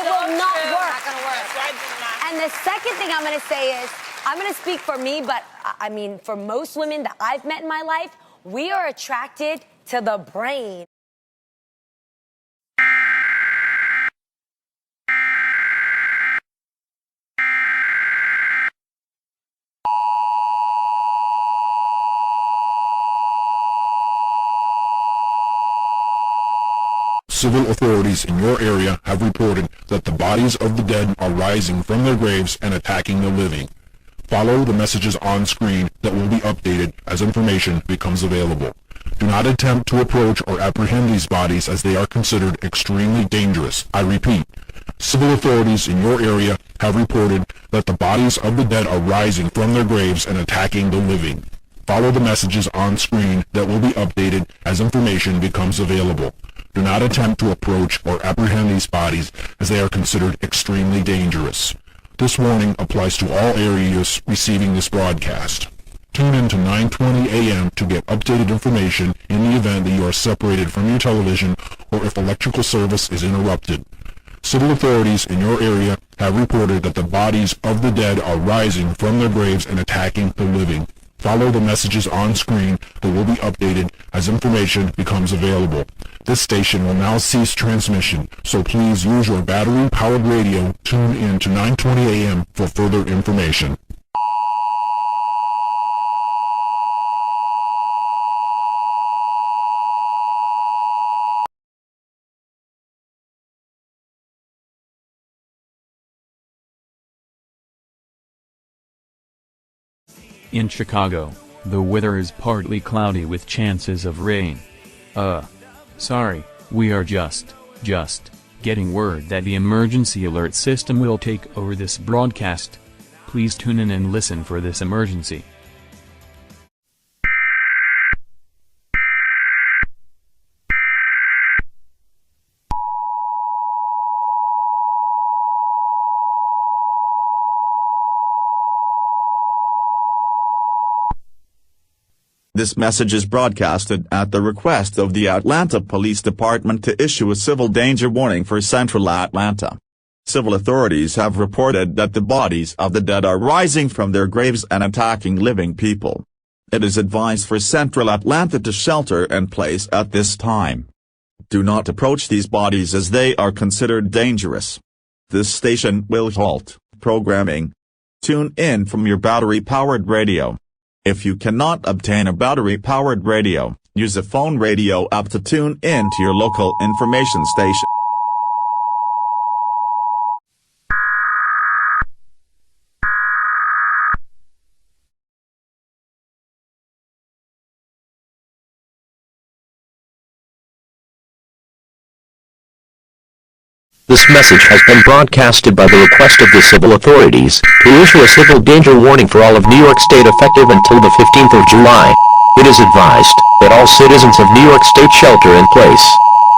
will not work. Not gonna work. That's right. And the second thing I'm going to say is, I'm going to speak for me, but I mean, for most women that I've met in my life, we are attracted to the brain. Civil authorities in your area have reported that the bodies of the dead are rising from their graves and attacking the living. Follow the messages on screen that will be updated as information becomes available. Do not attempt to approach or apprehend these bodies as they are considered extremely dangerous. I repeat, civil authorities in your area have reported that the bodies of the dead are rising from their graves and attacking the living. Follow the messages on screen that will be updated as information becomes available. Do not attempt to approach or apprehend these bodies as they are considered extremely dangerous. This warning applies to all areas receiving this broadcast. Tune in to 9:20 a.m. to get updated information in the event that you are separated from your television or if electrical service is interrupted. Civil authorities in your area have reported that the bodies of the dead are rising from their graves and attacking the living. Follow the messages on screen that will be updated as information becomes available. This station will now cease transmission, so please use your battery-powered radio. Tune in to 9:20 a.m. for further information. In Chicago, the weather is partly cloudy with chances of rain. Sorry, we are just getting word that the emergency alert system will take over this broadcast. Please tune in and listen for this emergency. This message is broadcasted at the request of the Atlanta Police Department to issue a civil danger warning for Central Atlanta. Civil authorities have reported that the bodies of the dead are rising from their graves and attacking living people. It is advised for Central Atlanta to shelter in place at this time. Do not approach these bodies as they are considered dangerous. This station will halt programming. Tune in from your battery-powered radio. If you cannot obtain a battery-powered radio, use a phone radio app to tune in to your local information station. This message has been broadcasted by the request of the civil authorities to issue a civil danger warning for all of New York State effective until the 15th of July. It is advised that all citizens of New York State shelter in place.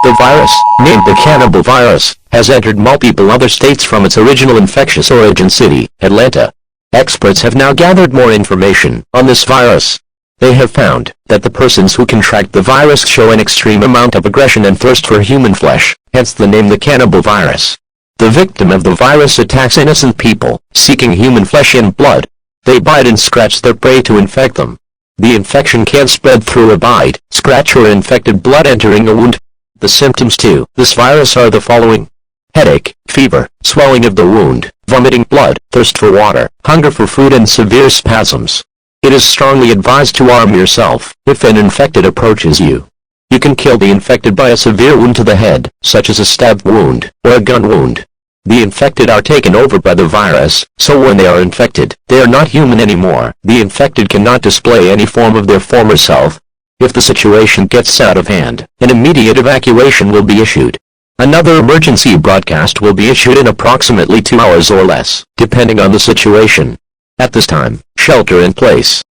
The virus, named the cannibal virus, has entered multiple other states from its original infectious origin city, Atlanta. Experts have now gathered more information on this virus. They have found that the persons who contract the virus show an extreme amount of aggression and thirst for human flesh, hence the name the cannibal virus. The victim of the virus attacks innocent people, seeking human flesh and blood. They bite and scratch their prey to infect them. The infection can spread through a bite, scratch or infected blood entering a wound. The symptoms to this virus are the following: headache, fever, swelling of the wound, vomiting blood, thirst for water, hunger for food and severe spasms. It is strongly advised to arm yourself if an infected approaches you. You can kill the infected by a severe wound to the head, such as a stab wound or a gun wound. The infected are taken over by the virus, so when they are infected, they are not human anymore. The infected cannot display any form of their former self. If the situation gets out of hand, an immediate evacuation will be issued. Another emergency broadcast will be issued in approximately 2 hours or less, depending on the situation. At this time, shelter in place.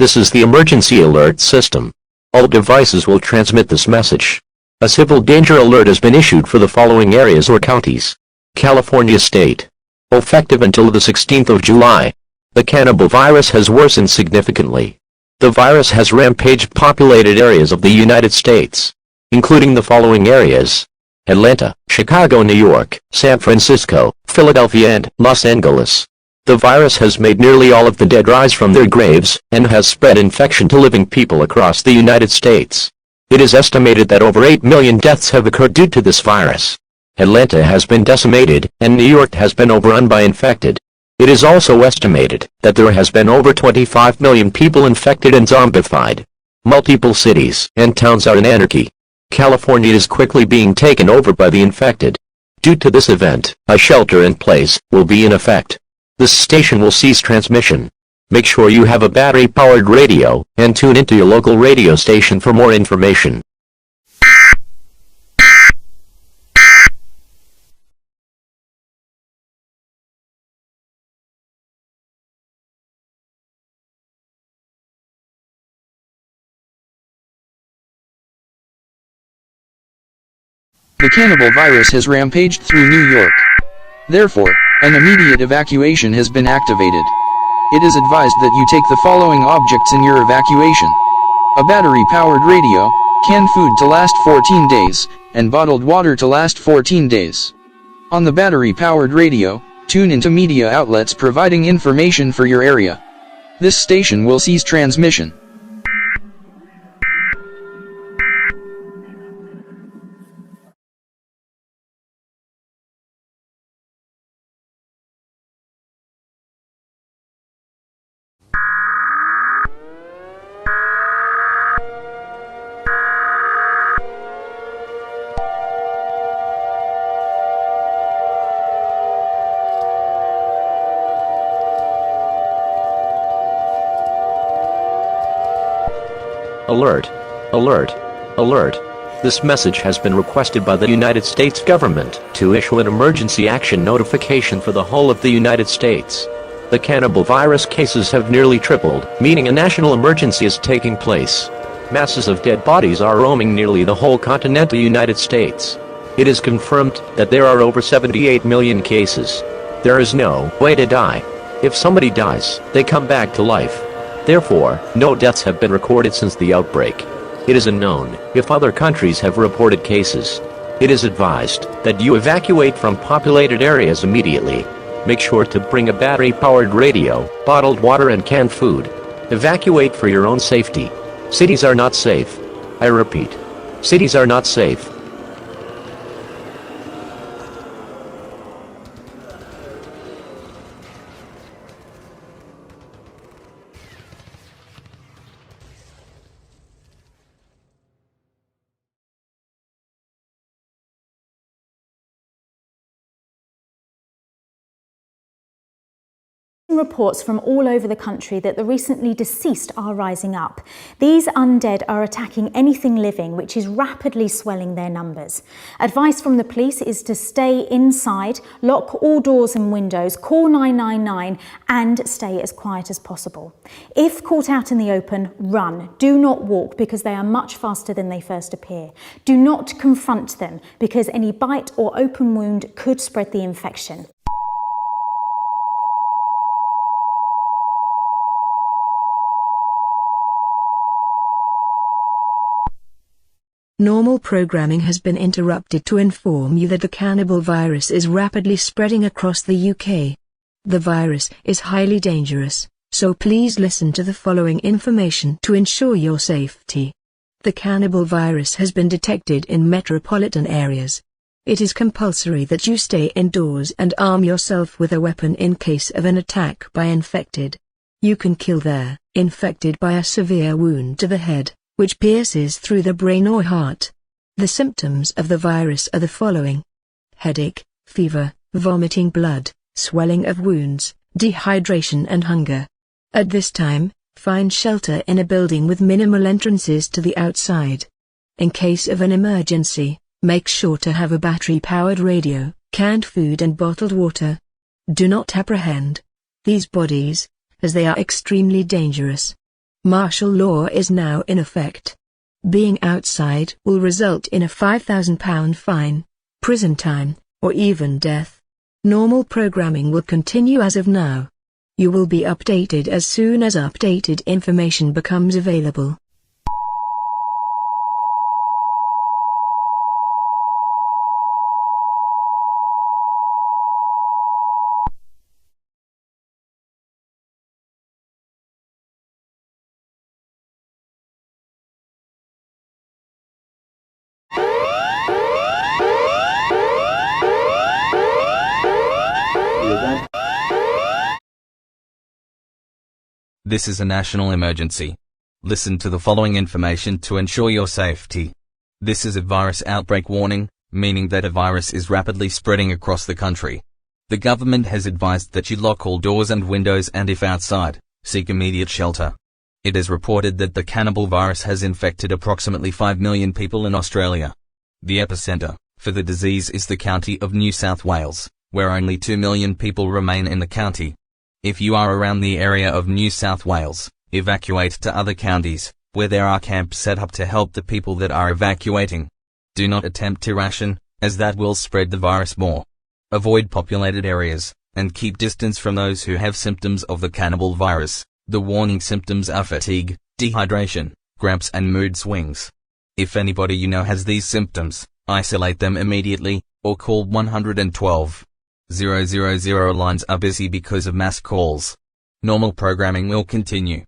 This is the emergency alert system. All devices will transmit this message. A civil danger alert has been issued for the following areas or counties. California State. Effective until the 16th of July. The cannibal virus has worsened significantly. The virus has rampaged populated areas of the United States, including the following areas: Atlanta, Chicago, New York, San Francisco, Philadelphia, and Los Angeles. The virus has made nearly all of the dead rise from their graves, and has spread infection to living people across the United States. It is estimated that over 8 million deaths have occurred due to this virus. Atlanta has been decimated, and New York has been overrun by infected. It is also estimated that there has been over 25 million people infected and zombified. Multiple cities and towns are in anarchy. California is quickly being taken over by the infected. Due to this event, a shelter-in-place will be in effect. This station will cease transmission. Make sure you have a battery-powered radio, and tune into your local radio station for more information. The cannibal virus has rampaged through New York. Therefore, an immediate evacuation has been activated. It is advised that you take the following objects in your evacuation: a battery-powered radio, canned food to last 14 days, and bottled water to last 14 days. On the battery-powered radio, tune into media outlets providing information for your area. This station will cease transmission. Alert! Alert! Alert! This message has been requested by the United States government to issue an emergency action notification for the whole of the United States. The cannibal virus cases have nearly tripled, meaning a national emergency is taking place. Masses of dead bodies are roaming nearly the whole continental United States. It is confirmed that there are over 78 million cases. There is no way to die. If somebody dies, they come back to life. Therefore, no deaths have been recorded since the outbreak. It is unknown if other countries have reported cases. It is advised that you evacuate from populated areas immediately. Make sure to bring a battery-powered radio, bottled water, and canned food. Evacuate for your own safety. Cities are not safe. I repeat, cities are not safe. Reports from all over the country that the recently deceased are rising up. These undead are attacking anything living, which is rapidly swelling their numbers. Advice from the police is to stay inside, lock all doors and windows, call 999 and stay as quiet as possible. If caught out in the open, run. Do not walk because they are much faster than they first appear. Do not confront them because any bite or open wound could spread the infection. Normal programming has been interrupted to inform you that the cannibal virus is rapidly spreading across the UK. The virus is highly dangerous, so please listen to the following information to ensure your safety. The cannibal virus has been detected in metropolitan areas. It is compulsory that you stay indoors and arm yourself with a weapon in case of an attack by infected. You can kill their infected by a severe wound to the head, which pierces through the brain or heart. The symptoms of the virus are the following: headache, fever, vomiting blood, swelling of wounds, dehydration and hunger. At this time, find shelter in a building with minimal entrances to the outside. In case of an emergency, make sure to have a battery-powered radio, canned food and bottled water. Do not apprehend these bodies, as they are extremely dangerous. Martial law is now in effect. Being outside will result in a £5,000 fine, prison time, or even death. Normal programming will continue as of now. You will be updated as soon as updated information becomes available. This is a national emergency. Listen to the following information to ensure your safety. This is a virus outbreak warning, meaning that a virus is rapidly spreading across the country. The government has advised that you lock all doors and windows, and if outside, seek immediate shelter. It is reported that the cannibal virus has infected approximately 5 million people in Australia. The epicenter for the disease is the county of New South Wales, where only 2 million people remain in the county. If you are around the area of New South Wales, evacuate to other counties, where there are camps set up to help the people that are evacuating. Do not attempt to ration, as that will spread the virus more. Avoid populated areas, and keep distance from those who have symptoms of the cannibal virus. The warning symptoms are fatigue, dehydration, cramps and mood swings. If anybody you know has these symptoms, isolate them immediately, or call 112. 000 lines are busy because of mass calls. Normal programming will continue.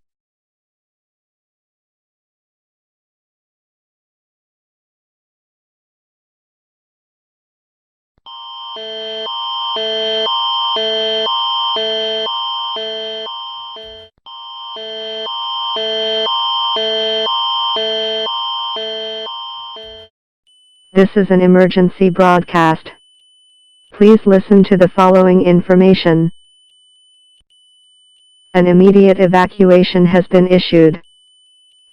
This is an emergency broadcast. Please listen to the following information. An immediate evacuation has been issued.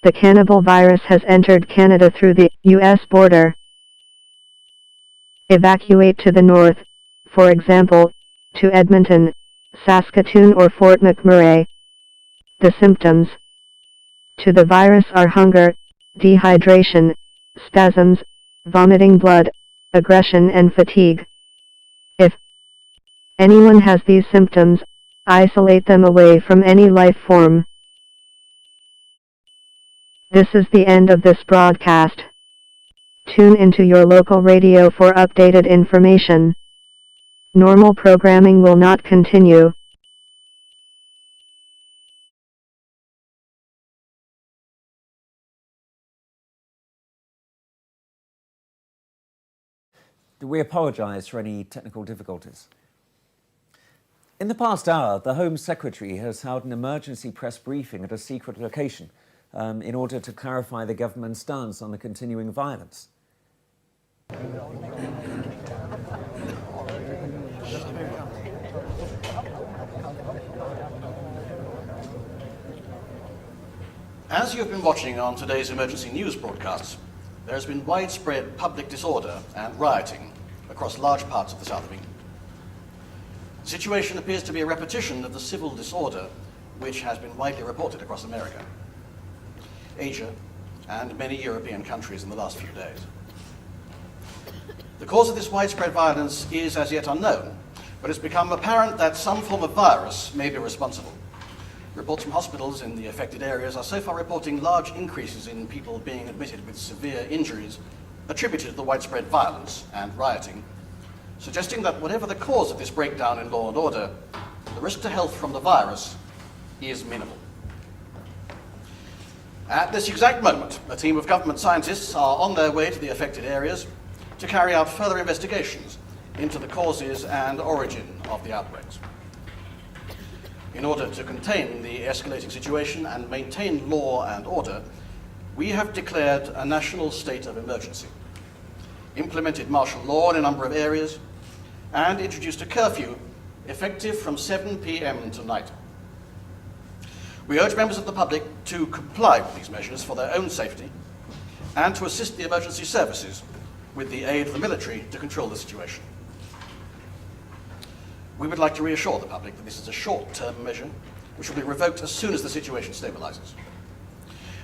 The cannibal virus has entered Canada through the U.S. border. Evacuate to the north, for example, to Edmonton, Saskatoon or Fort McMurray. The symptoms to the virus are hunger, dehydration, spasms, vomiting blood, aggression and fatigue. If anyone has these symptoms, isolate them away from any life form. This is the end of this broadcast. Tune into your local radio for updated information. Normal programming will not continue. We apologise for any technical difficulties. In the past hour, the Home Secretary has held an emergency press briefing at a secret location in order to clarify the government's stance on the continuing violence. As you've been watching on today's emergency news broadcasts, there has been widespread public disorder and rioting across large parts of the south of England. The situation appears to be a repetition of the civil disorder which has been widely reported across America, Asia, and many European countries in the last few days. The cause of this widespread violence is as yet unknown, but it's become apparent that some form of virus may be responsible. Reports from hospitals in the affected areas are so far reporting large increases in people being admitted with severe injuries attributed to the widespread violence and rioting, suggesting that whatever the cause of this breakdown in law and order, the risk to health from the virus is minimal. At this exact moment, a team of government scientists are on their way to the affected areas to carry out further investigations into the causes and origin of the outbreaks. In order to contain the escalating situation and maintain law and order, we have declared a national state of emergency, implemented martial law in a number of areas, and introduced a curfew effective from 7 p.m. tonight. We urge members of the public to comply with these measures for their own safety and to assist the emergency services with the aid of the military to control the situation. We would like to reassure the public that this is a short-term measure which will be revoked as soon as the situation stabilises.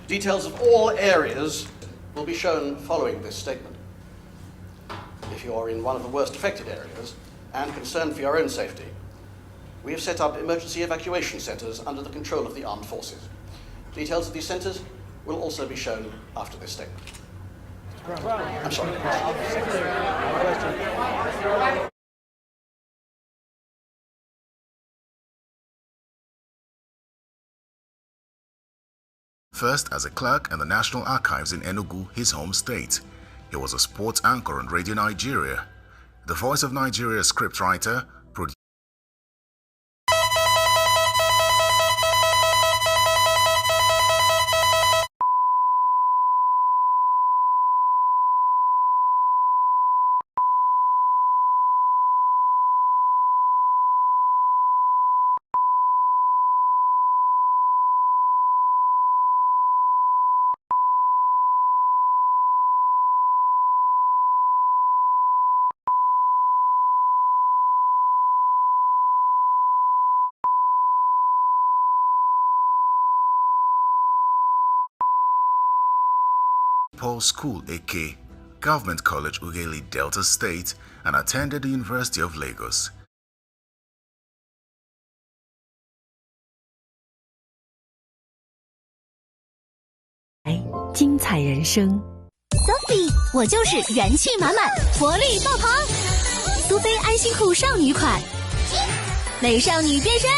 Details of all areas will be shown following this statement. If you are in one of the worst affected areas and concerned for your own safety, we have set up emergency evacuation centres under the control of the armed forces. Details of these centres will also be shown after this statement. I'm sorry. First as a clerk in the National Archives in Enugu, his home state. He was a sports anchor on Radio Nigeria. The Voice of Nigeria scriptwriter, producer. Paul School, aka Government College, Ughelli, Delta State, and attended the University of Lagos. Sophie， 我就是元气满满、活力爆棚，苏菲安心裤少女款，美少女变身，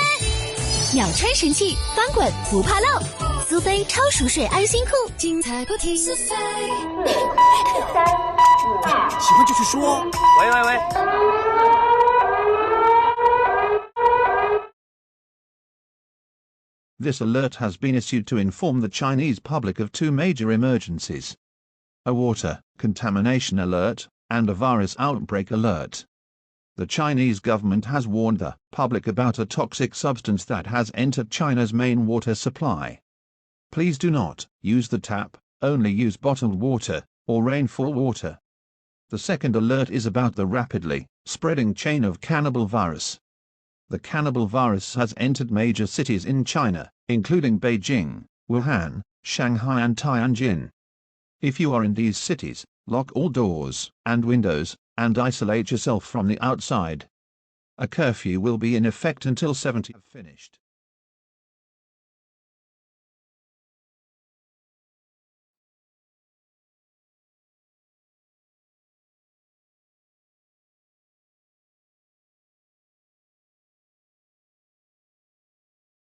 秒穿神器，翻滚不怕漏。苏菲超熟睡安心裤，精彩不停。苏菲，喜欢就去说。喂。This alert has been issued to inform the Chinese public of two major emergencies: a water contamination alert and a virus outbreak alert. The Chinese government has warned the public about a toxic substance that has entered China's main water supply. Please do not use the tap, only use bottled water or rainfall water. The second alert is about the rapidly spreading chain of cannibal virus. The cannibal virus has entered major cities in China, including Beijing, Wuhan, Shanghai and Tianjin. If you are in these cities, lock all doors and windows and isolate yourself from the outside. A curfew will be in effect until 70 have finished.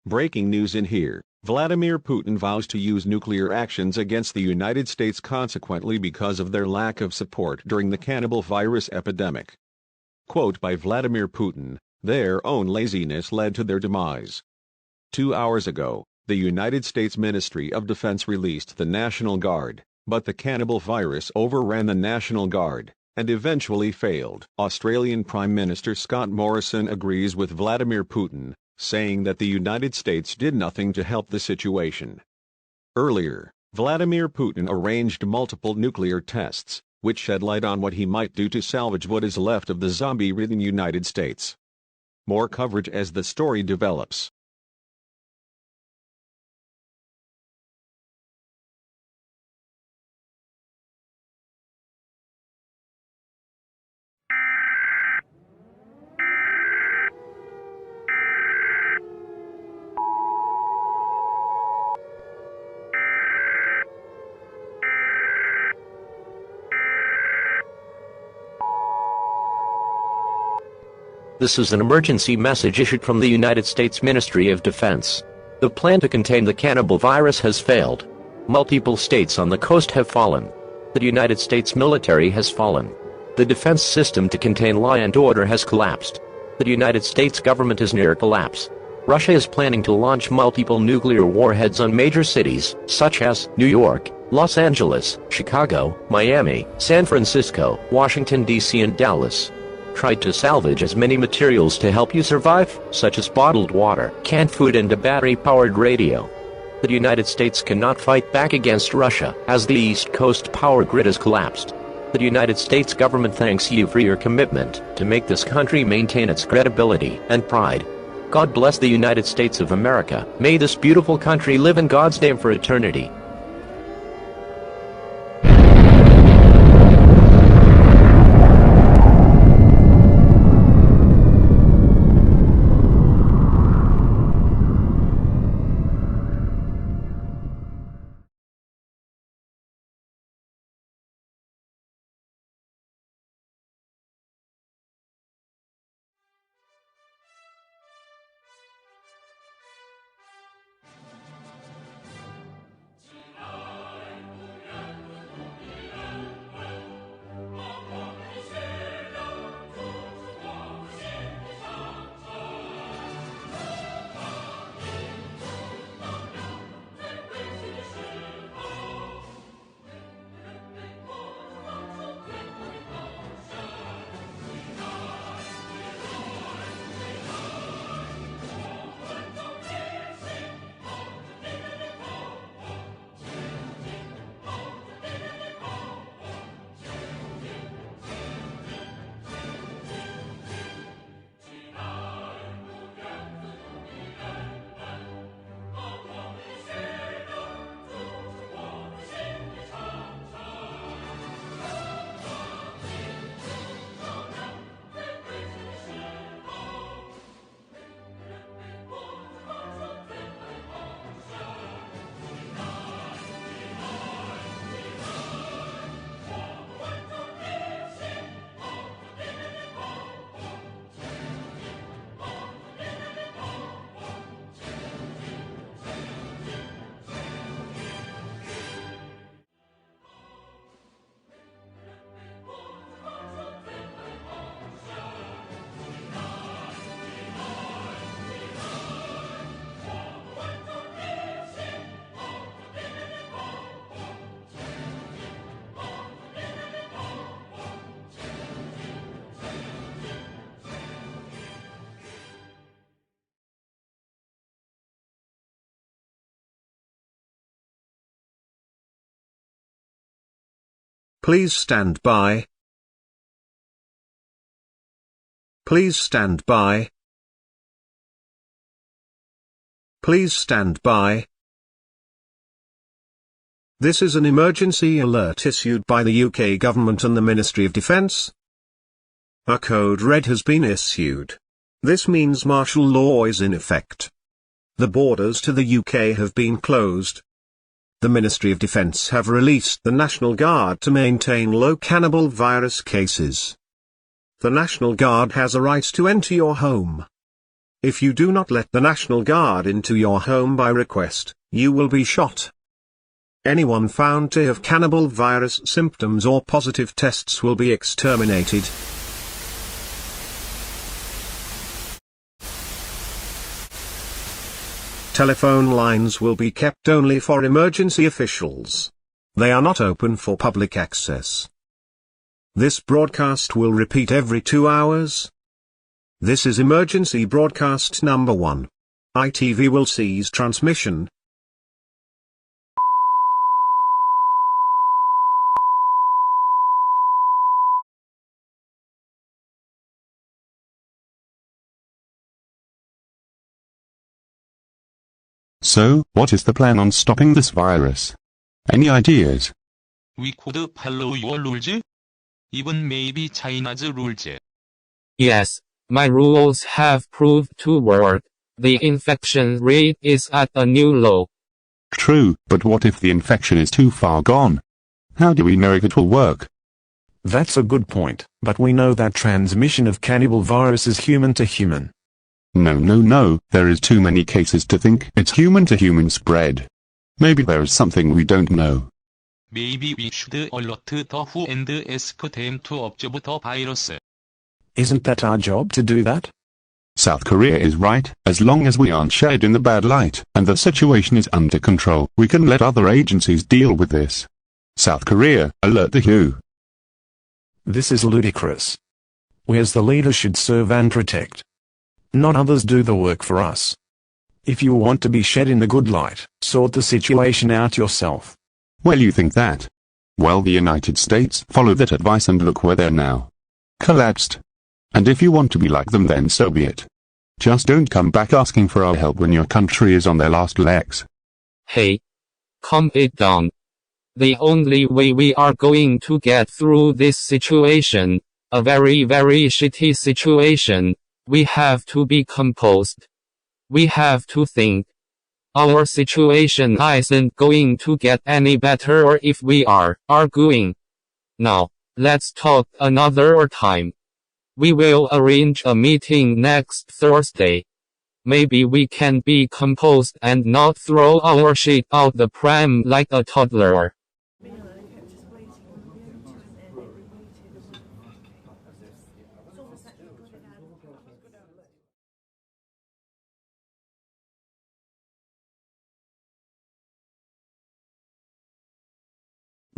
Breaking news in here. Vladimir Putin vows to use nuclear actions against the United States consequently because of their lack of support during the cannibal virus epidemic. Quote by Vladimir Putin, their own laziness led to their demise. 2 hours ago, the United States Ministry of Defense released the National Guard, but the cannibal virus overran the National Guard and eventually failed. Australian Prime Minister Scott Morrison agrees with Vladimir Putin, saying that the United States did nothing to help the situation. Earlier, Vladimir Putin arranged multiple nuclear tests, which shed light on what he might do to salvage what is left of the zombie-ridden United States. More coverage as the story develops. This is an emergency message issued from the United States Ministry of Defense. The plan to contain the cannibal virus has failed. Multiple states on the coast have fallen. The United States military has fallen. The defense system to contain law and order has collapsed. The United States government is near collapse. Russia is planning to launch multiple nuclear warheads on major cities, such as New York, Los Angeles, Chicago, Miami, San Francisco, Washington, D.C. and Dallas. Tried to salvage as many materials to help you survive, such as bottled water, canned food and a battery-powered radio. The United States cannot fight back against Russia, as the East Coast power grid has collapsed. The United States government thanks you for your commitment to make this country maintain its credibility and pride. God bless the United States of America. May this beautiful country live in God's name for eternity. Please stand by. Please stand by. Please stand by. This is an emergency alert issued by the UK government and the Ministry of Defence. A code red has been issued. This means martial law is in effect. The borders to the UK have been closed. The Ministry of Defence have released the National Guard to maintain low cannibal virus cases. The National Guard has a right to enter your home. If you do not let the National Guard into your home by request, you will be shot. Anyone found to have cannibal virus symptoms or positive tests will be exterminated. Telephone lines will be kept only for emergency officials. They are not open for public access. This broadcast will repeat every 2 hours. This is emergency broadcast number 1. ITV will cease transmission. So, what is the plan on stopping this virus? Any ideas? We could follow your rules. Even maybe China's rules. Yes, my rules have proved to work. The infection rate is at a new low. True, but what if the infection is too far gone? How do we know if it will work? That's a good point, but we know that transmission of cannibal virus is human to human. No, there is too many cases to think it's human to human spread. Maybe there is something we don't know. Maybe we should alert the WHO and ask them to observe the virus. Isn't that our job to do that? South Korea is right. As long as we aren't shared in the bad light, and the situation is under control, we can let other agencies deal with this. South Korea, alert the WHO. This is ludicrous. We as the leaders should serve and protect. Not others do the work for us. If you want to be shed in the good light, sort the situation out yourself. Well, you think that? Well, the United States followed that advice and look where they're now. Collapsed. And if you want to be like them, then so be it. Just don't come back asking for our help when your country is on their last legs. Hey, calm it down. The only way we are going to get through this situation, a very shitty situation, we have to be composed. We have to think. Our situation isn't going to get any better or if we are arguing. Now, let's talk another time. We will arrange a meeting next Thursday. Maybe we can be composed and not throw our shit out the pram like a toddler.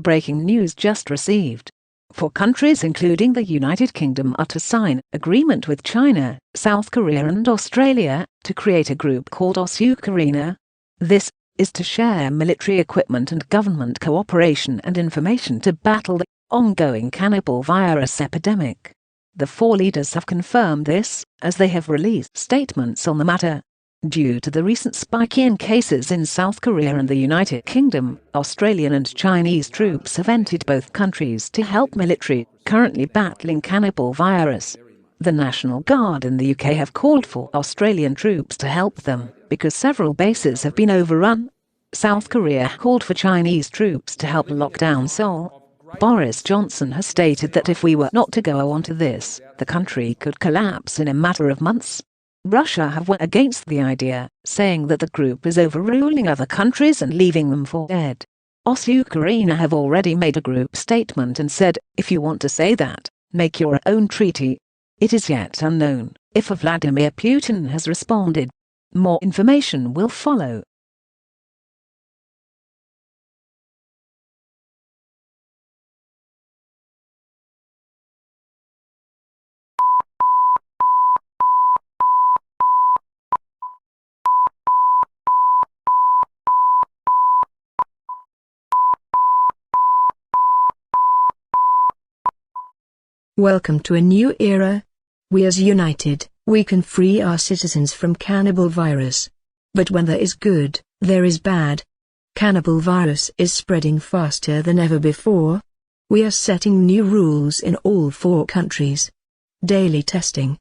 Breaking news just received. 4 countries including the United Kingdom are to sign agreement with China, South Korea and Australia to create a group called EAS. This is to share military equipment and government cooperation and information to battle the ongoing cannibal virus epidemic. The 4 leaders have confirmed this, as they have released statements on the matter. Due to the recent spike in cases in South Korea and the United Kingdom, Australian and Chinese troops have entered both countries to help military currently battling cannibal virus. The National Guard in the UK have called for Australian troops to help them, because several bases have been overrun. South Korea called for Chinese troops to help lock down Seoul. Boris Johnson has stated that if we were not to go on to this, the country could collapse in a matter of months. Russia have went against the idea, saying that the group is overruling other countries and leaving them for dead. Ukraine have already made a group statement and said, if you want to say that, make your own treaty. It is yet unknown if Vladimir Putin has responded. More information will follow. Welcome to a new era. We as united, we can free our citizens from cannibal virus. But when there is good, there is bad. Cannibal virus is spreading faster than ever before. We are setting new rules in all 4 countries. Daily testing.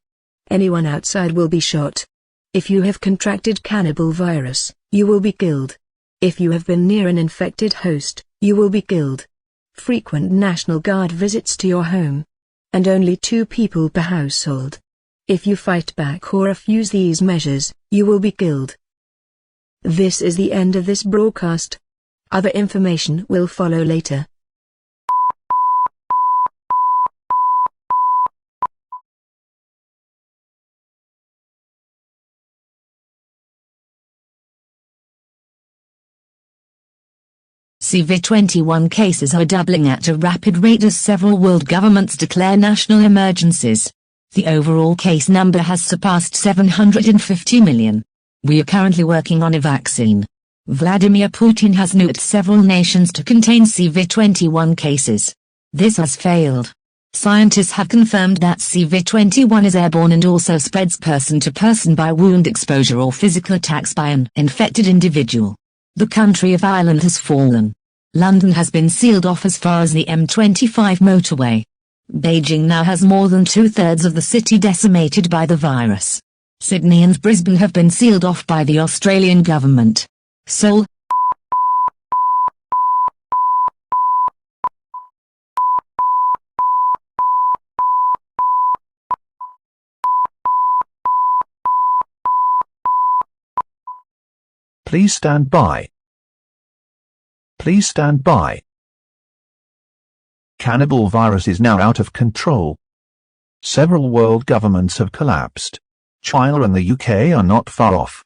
Anyone outside will be shot. If you have contracted cannibal virus, you will be killed. If you have been near an infected host, you will be killed. Frequent National Guard visits to your home. And only 2 people per household. If you fight back or refuse these measures, you will be killed. This is the end of this broadcast. Other information will follow later. COVID-21 cases are doubling at a rapid rate as several world governments declare national emergencies. The overall case number has surpassed 750 million. We are currently working on a vaccine. Vladimir Putin has nudged several nations to contain COVID-21 cases. This has failed. Scientists have confirmed that COVID-21 is airborne and also spreads person to person by wound exposure or physical attacks by an infected individual. The country of Ireland has fallen. London has been sealed off as far as the M25 motorway. Beijing now has more than 2/3 of the city decimated by the virus. Sydney and Brisbane have been sealed off by the Australian government. Seoul, Please stand by. Please stand by. Cannibal virus is now out of control. Several world governments have collapsed. China and the UK are not far off.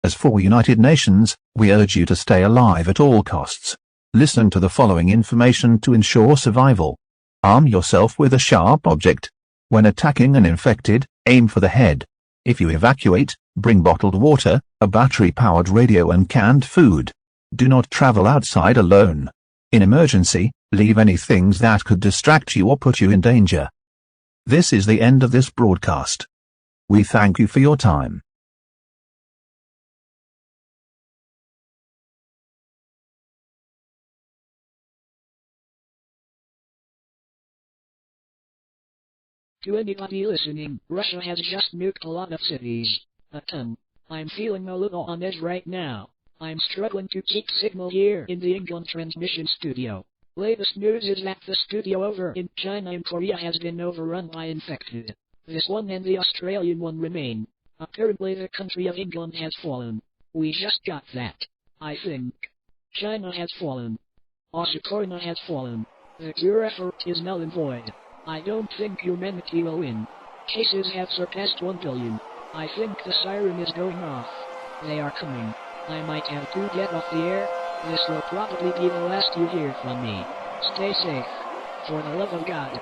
As for United Nations, we urge you to stay alive at all costs. Listen to the following information to ensure survival. Arm yourself with a sharp object. When attacking an infected, aim for the head. If you evacuate, bring bottled water, a battery-powered radio and canned food. Do not travel outside alone. In emergency, leave any things that could distract you or put you in danger. This is the end of this broadcast. We thank you for your time. To anybody listening, Russia has just nuked a lot of cities. I'm feeling a little on edge right now. I'm struggling to keep signal here in the England transmission studio. Latest news is that the studio over in China and Korea has been overrun by infected. This one and the Australian one remain. Apparently the country of England has fallen. We just got that. I think. China has fallen. Also Corona has fallen. The cure effort is null and void. I don't think humanity will win. Cases have surpassed 1 billion. I think the siren is going off. They are coming. I might have to get off the air. This will probably be the last you hear from me. Stay safe. For the love of God.